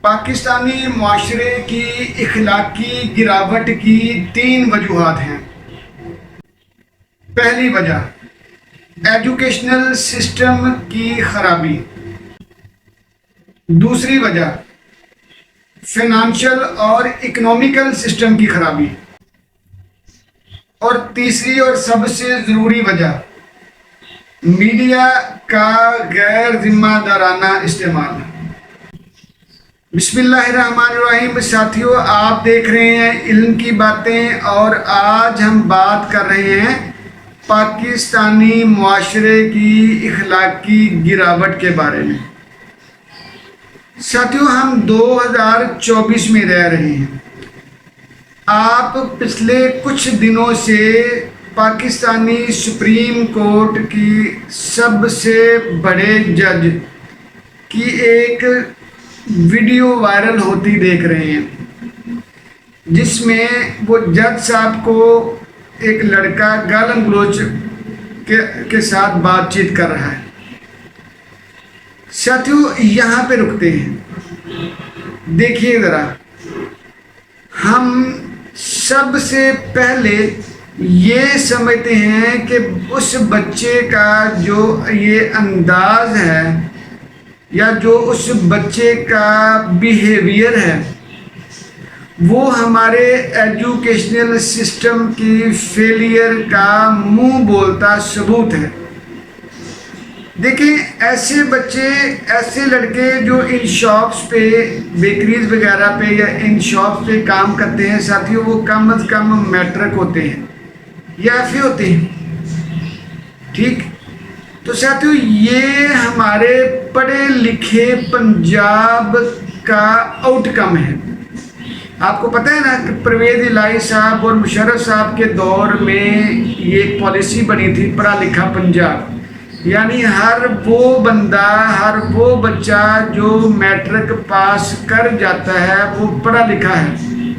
پاکستانی معاشرے کی اخلاقی گراوٹ کی 3 وجوہات ہیں۔ پہلی وجہ ایجوکیشنل سسٹم کی خرابی، دوسری وجہ فائنانشل اور اکنامیکل سسٹم کی خرابی، اور تیسری اور سب سے ضروری وجہ میڈیا کا غیر ذمہ دارانہ استعمال۔ بسم اللہ الرحمن الرحیم۔ ساتھیو، آپ دیکھ رہے ہیں علم کی باتیں، اور آج ہم بات کر رہے ہیں پاکستانی معاشرے کی اخلاقی گراوٹ کے بارے میں۔ ساتھیو، ہم 2024 میں رہ رہے ہیں۔ آپ پچھلے کچھ دنوں سے پاکستانی سپریم کورٹ کی سب سے بڑے جج کی ایک ویڈیو وائرل ہوتی دیکھ رہے ہیں، جس میں وہ جج صاحب کو ایک لڑکا گالم گلوچ کے ساتھ بات چیت کر رہا ہے۔ ساتھیو، یہاں پہ رکتے ہیں۔ دیکھیے ذرا، ہم سب سے پہلے یہ سمجھتے ہیں کہ اس بچے کا جو یہ انداز ہے یا جو اس بچے کا بیہیویئر ہے، وہ ہمارے ایجوکیشنل سسٹم کی فیلئر کا منہ بولتا ثبوت ہے۔ دیکھیں، ایسے بچے، ایسے لڑکے جو ان شاپس پہ، بیکریز وغیرہ پہ یا ان شاپس پہ کام کرتے ہیں، ساتھیوں وہ کم از کم میٹرک ہوتے ہیں یا ایف اے ہوتے ہیں، ٹھیک؟ تو ساتھیوں، یہ ہمارے پڑھے لکھے پنجاب کا آؤٹ کم ہے۔ آپ کو پتہ ہے نا کہ پرویز الہی صاحب اور مشرف صاحب کے دور میں یہ ایک پالیسی بنی تھی، پڑھا لکھا پنجاب، یعنی ہر وہ بندہ، ہر وہ بچہ جو میٹرک پاس کر جاتا ہے وہ پڑھا لکھا ہے،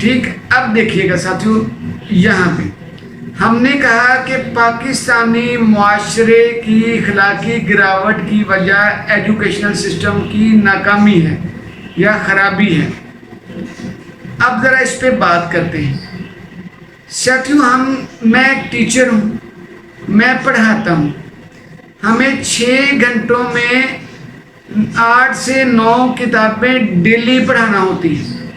ٹھیک؟ اب دیکھیے گا ساتھیوں، یہاں پہ ہم نے کہا کہ پاکستانی معاشرے کی اخلاقی گراوٹ کی وجہ ایجوکیشنل سسٹم کی ناکامی ہے یا خرابی ہے۔ اب ذرا اس پہ بات کرتے ہیں۔ ساتھیوں، میں ایک ٹیچر ہوں، میں پڑھاتا ہوں، ہمیں 6 گھنٹوں میں 8 سے 9 کتابیں ڈیلی پڑھانا ہوتی ہیں۔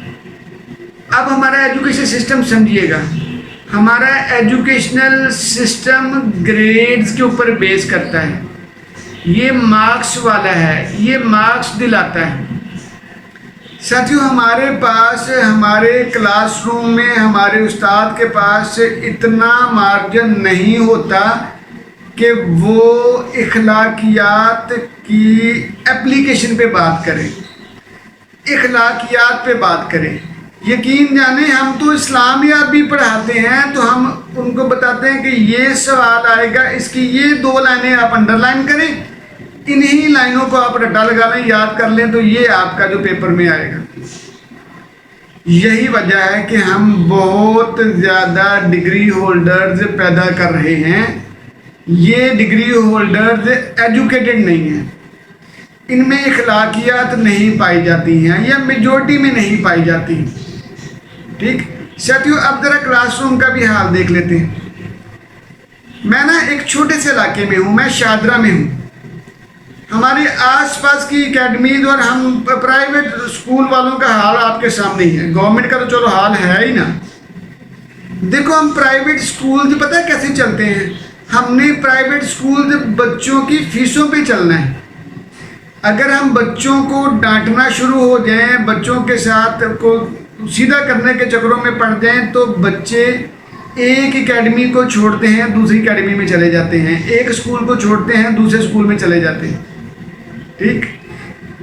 اب ہمارا ایجوکیشن سسٹم سمجھیے گا، ہمارا ایجوکیشنل سسٹم گریڈز کے اوپر بیس کرتا ہے، یہ مارکس والا ہے، یہ مارکس دلاتا ہے۔ ساتھیوں، ہمارے پاس، ہمارے کلاس روم میں ہمارے استاد کے پاس اتنا مارجن نہیں ہوتا کہ وہ اخلاقیات کی اپلیکیشن پہ بات کریں، اخلاقیات پہ بات کریں۔ یقین جانیں، ہم تو اسلامیات بھی پڑھاتے ہیں تو ہم ان کو بتاتے ہیں کہ یہ سوال آئے گا، اس کی یہ 2 لائنیں آپ انڈر لائن کریں، انہی لائنوں کو آپ رٹا لگا لیں، یاد کر لیں، تو یہ آپ کا جو پیپر میں آئے گا۔ یہی وجہ ہے کہ ہم بہت زیادہ ڈگری ہولڈرز پیدا کر رہے ہیں۔ یہ ڈگری ہولڈرز ایجوکیٹڈ نہیں ہیں، ان میں اخلاقیات نہیں پائی جاتی ہیں یا میجورٹی میں نہیں پائی جاتی، ٹھیک؟ ساتھیوں، اب ذرا کلاس روم کا بھی حال دیکھ لیتے ہیں۔ میں نا ایک چھوٹے سے علاقے میں ہوں، میں شادرہ میں ہوں۔ ہمارے آس پاس کی اکیڈمیز اور ہم پرائیویٹ اسکول والوں کا حال آپ کے سامنے ہی ہے، گورنمنٹ کا تو چلو حال ہے ہی نا۔ دیکھو، ہم پرائیویٹ اسکول پتہ ہے کیسے چلتے ہیں؟ ہم نے پرائیویٹ اسکول بچوں کی فیسوں پہ چلنا ہے۔ اگر ہم بچوں کو ڈانٹنا شروع ہو جائیں، بچوں کے ساتھ کو سیدھا کرنے کے چکروں میں پڑ جائیں، تو بچے ایک اکیڈمی کو چھوڑتے ہیں، دوسری اکیڈمی میں چلے جاتے ہیں، ایک اسکول کو چھوڑتے ہیں، دوسرے اسکول میں چلے جاتے ہیں، ٹھیک؟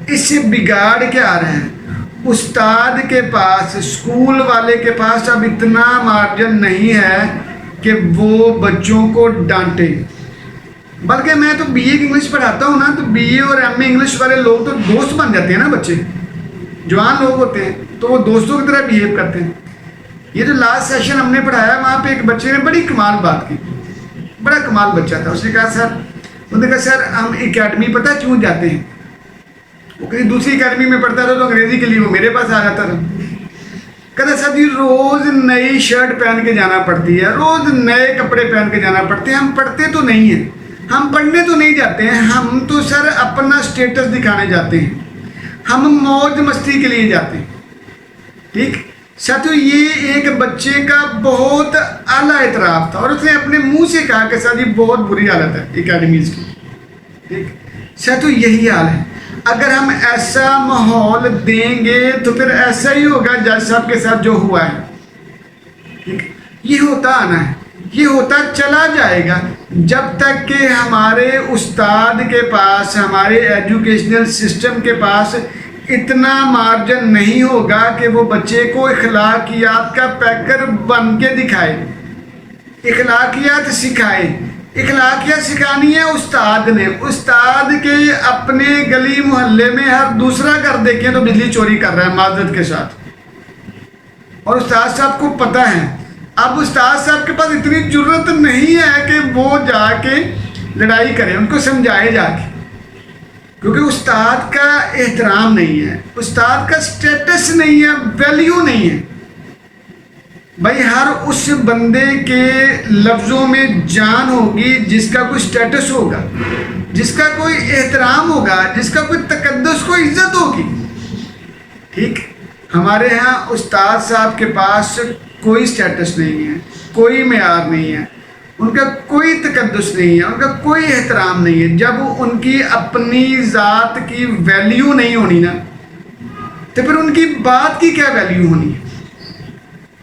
اس سے بگاڑ کیا آ رہا ہے؟ استاد کے پاس، اسکول والے کے پاس اب اتنا مارجن نہیں ہے کہ وہ بچوں کو ڈانٹے۔ بلکہ میں تو بی اے انگلش پڑھاتا ہوں نا، تو بی اے اور ایم اے انگلش والے لوگ تو دوست بن جاتے ہیں نا، بچے جوان لوگ ہوتے ہیں تو وہ دوستوں کی طرح بیہیو کرتے ہیں۔ یہ جو لاسٹ سیشن ہم نے پڑھایا، وہاں پہ ایک بچے نے بڑی کمال بات کی، بڑا کمال بچہ تھا۔ اس نے کہا، سر ہم اکیڈمی پتہ کیوں جاتے ہیں؟ وہ کہیں دوسری اکیڈمی میں پڑھتا تھا تو انگریزی کے لیے وہ میرے پاس آ جاتا تھا. کہتا سر جی روز نئی شرٹ پہن کے جانا پڑتی ہے, روز نئے کپڑے پہن کے جانا پڑتے ہیں, ہم پڑھتے تو نہیں ہیں, ہم پڑھنے تو نہیں جاتے ہیں, ہم تو سر اپنا سٹیٹس دکھانے جاتے ہیں, ہم موج مستی کے لیے جاتے ہیں. ٹھیک ساتھیو, یہ ایک بچے کا بہت اعلیٰ اعتراف تھا اور اس نے اپنے منہ سے کہا کہ سر جی بہت بری حالت ہے اکیڈمیز کی. ٹھیک ساتھیو, یہی حال ہے. اگر ہم ایسا ماحول دیں گے تو پھر ایسا ہی ہوگا جج صاحب کے ساتھ جو ہوا ہے. ٹھیک, یہ ہوتا آنا ہے, یہ ہوتا چلا جائے گا جب تک کہ ہمارے استاد کے پاس, ہمارے ایجوکیشنل سسٹم کے پاس اتنا مارجن نہیں ہوگا کہ وہ بچے کو اخلاقیات کا پیکر بن کے دکھائے, اخلاقیات سکھائے. اخلاقیات سکھانی ہے استاد نے. استاد کے اپنے گلی محلے میں ہر دوسرا گھر دیکھیں تو بجلی چوری کر رہا ہے معذرت کے ساتھ, اور استاد صاحب کو پتہ ہے. اب استاد صاحب کے پاس اتنی جرت نہیں ہے کہ وہ جا کے لڑائی کرے, ان کو سمجھائے جا کے, کیونکہ استاد کا احترام نہیں ہے, استاد کا سٹیٹس نہیں ہے, ویلیو نہیں ہے. بھائی ہر اس بندے کے لفظوں میں جان ہوگی جس کا کوئی سٹیٹس ہوگا, جس کا کوئی احترام ہوگا, جس کا کوئی تقدس, کوئی عزت ہوگی. ٹھیک, ہمارے ہاں استاد صاحب کے پاس کوئی سٹیٹس نہیں ہے, کوئی معیار نہیں ہے, ان کا کوئی تقدس نہیں ہے, ان کا کوئی احترام نہیں ہے. جب ان کی اپنی ذات کی ویلیو نہیں ہونی نا, تو پھر ان کی بات کی کیا ویلیو ہونی ہے.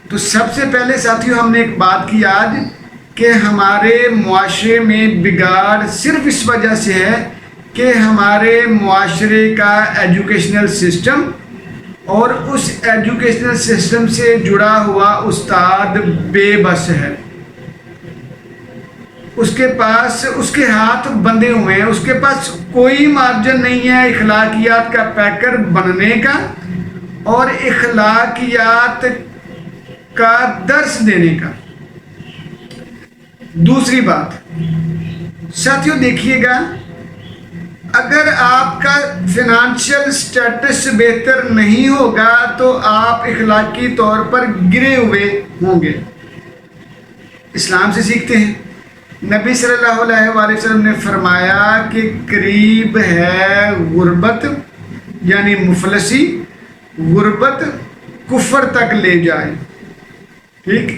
تو سب سے پہلے ساتھیوں ہم نے ایک بات کی آج کہ ہمارے معاشرے میں بگاڑ صرف اس وجہ سے ہے کہ ہمارے معاشرے کا ایجوکیشنل سسٹم اور اس ایجوکیشنل سسٹم سے جڑا ہوا استاد بے بس ہے. اس کے پاس, اس کے ہاتھ بندھے ہوئے ہیں, اس کے پاس کوئی مارجن نہیں ہے اخلاقیات کا پیکر بننے کا اور اخلاقیات کا درس دینے کا. دوسری بات ساتھیوں دیکھیے گا, اگر آپ کا فنانشل سٹیٹس بہتر نہیں ہوگا تو آپ اخلاقی طور پر گرے ہوئے ہوں گے. اسلام سے سیکھتے ہیں, نبی صلی اللہ علیہ وآلہ وسلم نے فرمایا کہ قریب ہے غربت یعنی مفلسی, غربت کفر تک لے جائے. ٹھیک,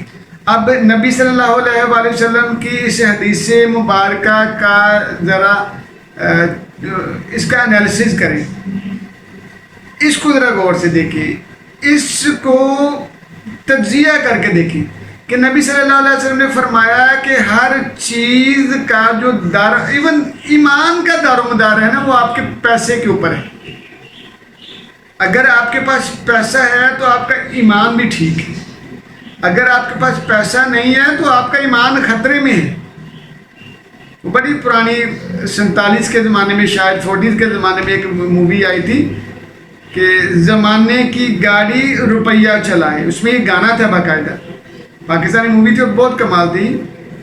اب نبی صلی اللہ علیہ وآلہ وسلم کی اس حدیث مبارکہ کا ذرا اس کا انالیسس کریں, اس کو ذرا غور سے دیکھیں, اس کو تجزیہ کر کے دیکھیں کہ نبی صلی اللہ علیہ وسلم نے فرمایا کہ ہر چیز کا جو ایون ایمان کا دار و مدار ہے نا, وہ آپ کے پیسے کے اوپر ہے. اگر آپ کے پاس پیسہ ہے تو آپ کا ایمان بھی ٹھیک ہے, اگر آپ کے پاس پیسہ نہیں ہے تو آپ کا ایمان خطرے میں ہے. وہ بڑی پرانی 47 کے زمانے میں, شاید 40 کے زمانے میں ایک مووی آئی تھی کہ زمانے کی گاڑی روپیہ چلائے. اس میں یہ گانا تھا باقاعدہ, پاکستانی مووی تھی, بہت کمال تھی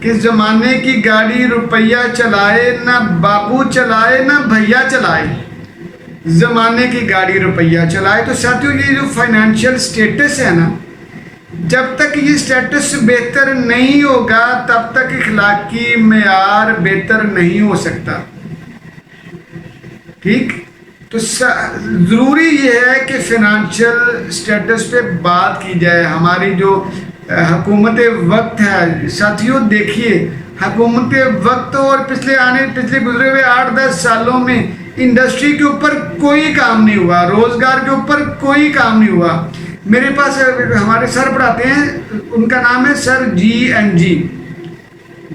کہ زمانے کی گاڑی روپیہ چلائے, نہ باپو چلائے نہ بھیا چلائے, زمانے کی گاڑی روپیہ چلائے. تو ساتھیوں یہ جو فائنینشیل سٹیٹس ہے نا, جب تک یہ سٹیٹس بہتر نہیں ہوگا تب تک اخلاقی معیار بہتر نہیں ہو سکتا. ٹھیک, تو ضروری یہ ہے کہ فائنینشیل سٹیٹس پہ بات کی جائے. ہماری جو حکومت وقت ہے ساتھیوں, دیکھیے حکومت وقت اور پچھلے گزرے ہوئے 8-10 سالوں میں انڈسٹری کے اوپر کوئی کام نہیں ہوا, روزگار کے اوپر کوئی کام نہیں ہوا. میرے پاس ہمارے سر پڑھاتے ہیں, ان کا نام ہے سر GNG,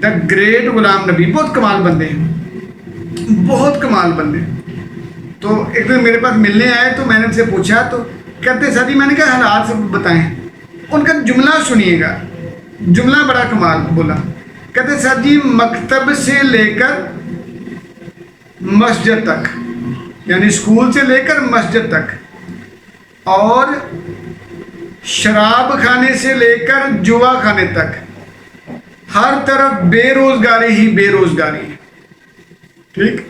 دا گریٹ غلام نبی. بہت کمال بندے ہیں, بہت کمال بندے. تو ایک دن میرے پاس ملنے آئے تو میں نے ان سے پوچھا, تو کہتے سر جی, میں نے کہا حالات سے بتائیں. ان کا جملہ سنیے گا, جملہ بڑا کمال بولا. کہتے سر جی مکتب سے لے کر مسجد تک, یعنی اسکول سے لے کر مسجد تک, اور شراب خانے سے لے کر جوا خانے تک, ہر طرف بے روزگاری ہی بے روزگاری ہے. ٹھیک,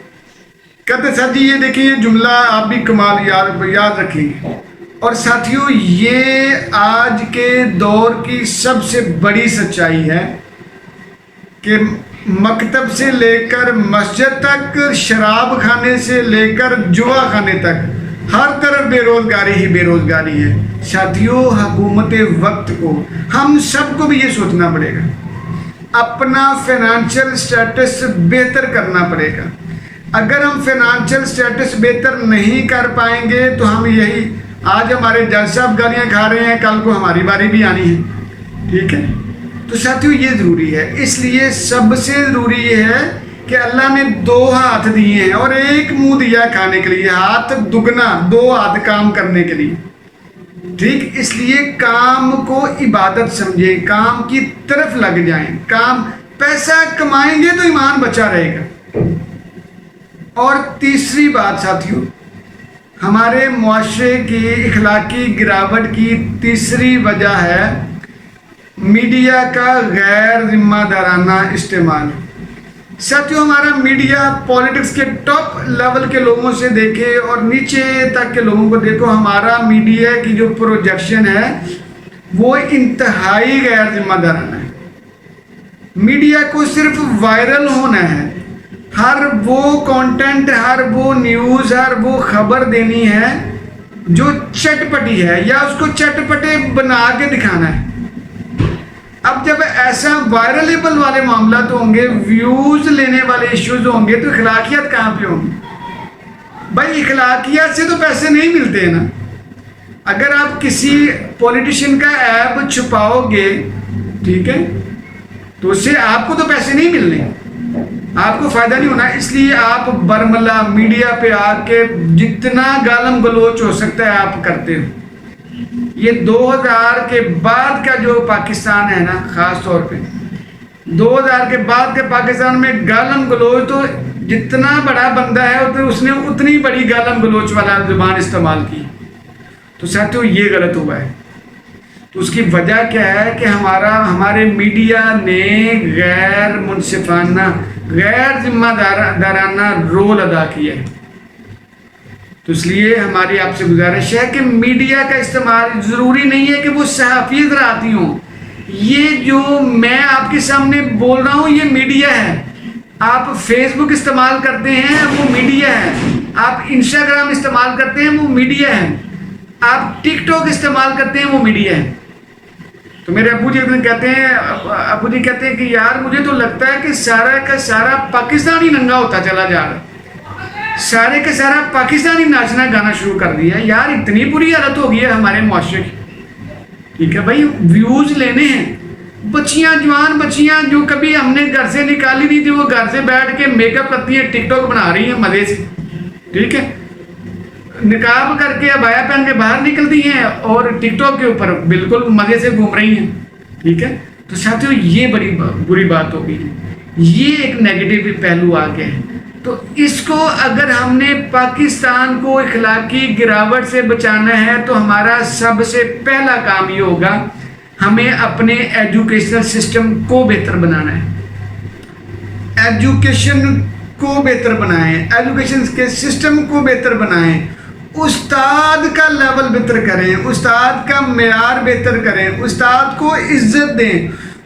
کہتے سر جی یہ دیکھیں یہ جملہ آپ بھی کمال یاد رکھیں گے. اور ساتھیوں یہ آج کے دور کی سب سے بڑی سچائی ہے کہ مکتب سے لے کر مسجد تک، شراب خانے سے لے کر جوا خانے تک ہر طرف بے روزگاری ہی بے روزگاری ہے. ساتھیوں حکومت وقت کو ہم سب کو بھی یہ سوچنا پڑے گا، اپنا فائنانشیل سٹیٹس بہتر کرنا پڑے گا. اگر ہم فائنانشیل سٹیٹس بہتر نہیں کر پائیں گے تو ہم یہی آج ہمارے جج صاحب گالیاں کھا رہے ہیں، کل کو ہماری باری بھی آنی ہے. ٹھیک ہے، تو ساتھیوں یہ ضروری ہے. اس لیے سب سے ضروری یہ ہے کہ اللہ نے 2 ہاتھ دیے ہیں اور 1 منہ دیا کھانے کے لیے، ہاتھ دگنا، 2 ہاتھ کام کرنے کے لیے. ٹھیک، اس لیے کام کو عبادت سمجھیں، کام کی طرف لگ جائیں. کام پیسہ کمائیں گے تو ایمان بچا رہے گا. اور تیسری بات ساتھیوں، ہمارے معاشرے کی اخلاقی گراوٹ کی تیسری وجہ ہے میڈیا کا غیر ذمہ دارانہ استعمال. ساتھیوں ہمارا میڈیا پولیٹکس کے ٹاپ لیول کے لوگوں سے دیکھے اور نیچے تک کے لوگوں کو دیکھو، ہمارا میڈیا کی جو پروجیکشن ہے وہ انتہائی غیر ذمہ دارانہ ہے. میڈیا کو صرف وائرل ہونا ہے، ہر وہ کانٹینٹ، ہر وہ نیوز، ہر وہ خبر دینی ہے جو چٹ پٹی ہے یا اس کو چٹ پٹے بنا کے دکھانا ہے. اب جب ایسا وائرلیبل والے معاملات ہوں گے، ویوز لینے والے ایشوز ہوں گے، تو اخلاقیات کہاں پہ ہوں گی؟ بھائی اخلاقیات سے تو پیسے نہیں ملتے ہیں نا. اگر آپ کسی پولیٹیشین کا ایب چھپاؤ گے، ٹھیک ہے، تو اس سے آپ کو تو پیسے نہیں ملنے، آپ کو فائدہ نہیں ہونا. اس لیے آپ برملا میڈیا پہ آ کے جتنا گالم گلوچ ہو سکتا ہے آپ کرتے ہو. یہ 2000 کے بعد کا جو پاکستان ہے نا، خاص طور پہ 2000 کے بعد کے پاکستان میں گالم گلوچ تو جتنا بڑا بندہ ہے اس نے اتنی بڑی گالم گلوچ والا زبان استعمال کی. تو ساتھیوں یہ غلط ہوا ہے. تو اس کی وجہ کیا ہے کہ ہمارے میڈیا نے غیر منصفانہ، غیر ذمہ دارانہ رول ادا کیا ہے. تو اس لیے ہماری آپ سے گزارش ہے کہ میڈیا کا استعمال ضروری نہیں ہے کہ وہ صحافی ذراتی ہوں. یہ جو میں آپ کے سامنے بول رہا ہوں یہ میڈیا ہے. آپ فیس بک استعمال کرتے ہیں وہ میڈیا ہے، آپ انسٹاگرام استعمال کرتے ہیں وہ میڈیا ہے، آپ ٹک ٹاک استعمال کرتے ہیں وہ میڈیا ہے. تو میرے ابو جی کہتے ہیں کہ یار مجھے تو لگتا ہے کہ سارا کا سارا پاکستانی ننگا ہوتا چلا جا رہا ہے، سارے کا سارا پاکستانی ناچنا گانا شروع کر دیا ہے. یار اتنی بری حالت ہو گئی ہے ہمارے معاشرے کی. ٹھیک ہے بھائی، ویوز لینے ہیں. بچیاں، جوان بچیاں جو کبھی ہم نے گھر سے نکالی نہیں تھی، وہ گھر سے بیٹھ کے میک اپ کرتی ہیں، ٹک ٹاک بنا رہی ہیں مزے سے. ٹھیک ہے، نقاب کر کے عبایا پہن کے باہر نکلتی ہیں اور ٹک ٹاک کے اوپر بالکل مزے سے گھوم رہی ہیں. ٹھیک ہے، تو ساتھیوں یہ بڑی بری بات ہو گئی ہے، یہ ایک نیگیٹو پہلو آ گیا ہے. تو اس کو اگر ہم نے پاکستان کو اخلاقی گراوٹ سے بچانا ہے تو ہمارا سب سے پہلا کام یہ ہوگا، ہمیں اپنے ایجوکیشنل سسٹم کو بہتر بنانا ہے. ایجوکیشن کو بہتر بنائیں، ایجوکیشن کے سسٹم کو بہتر بنائیں، استاد کا لیول بہتر کریں، استاد کا معیار بہتر کریں، استاد کو عزت دیں،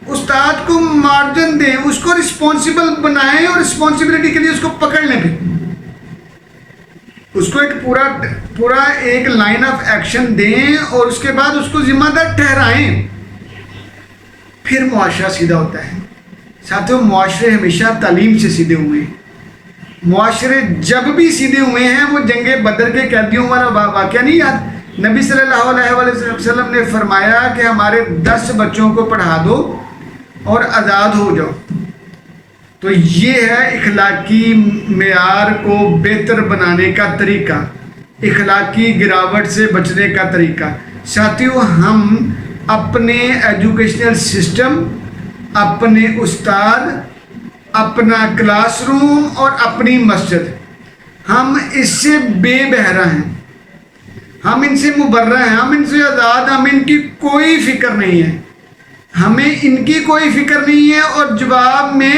استاد کو مارجن دیں، اس کو رسپانسیبل بنائیں اور رسپانسبلٹی کے لیے اس کو پکڑ لیں. پھر اس کو ایک پورا ایک لائن آف ایکشن دیں اور اس کے بعد اس کو ذمہ دار ٹھہرائیں. پھر معاشرہ سیدھا ہوتا ہے. ساتھیوں معاشرے ہمیشہ تعلیم سے سیدھے ہوئے ہیں. معاشرے جب بھی سیدھے ہوئے ہیں وہ جنگ بدر کے قیدیوں والا واقعہ نہیں یاد؟ نبی صلی اللہ علیہ وسلم نے فرمایا کہ ہمارے 10 بچوں کو پڑھا دو اور آزاد ہو جاؤ. تو یہ ہے اخلاقی معیار کو بہتر بنانے کا طریقہ، اخلاقی گراوٹ سے بچنے کا طریقہ. ساتھیوں ہم اپنے ایجوکیشنل سسٹم، اپنے استاد، اپنا کلاس روم اور اپنی مسجد، ہم اس سے بے بہرا ہیں، ہم ان سے مبرہ ہیں، ہم ان سے آزاد، ہم ان کی کوئی فکر نہیں ہے، ہمیں ان کی کوئی فکر نہیں ہے. اور جواب میں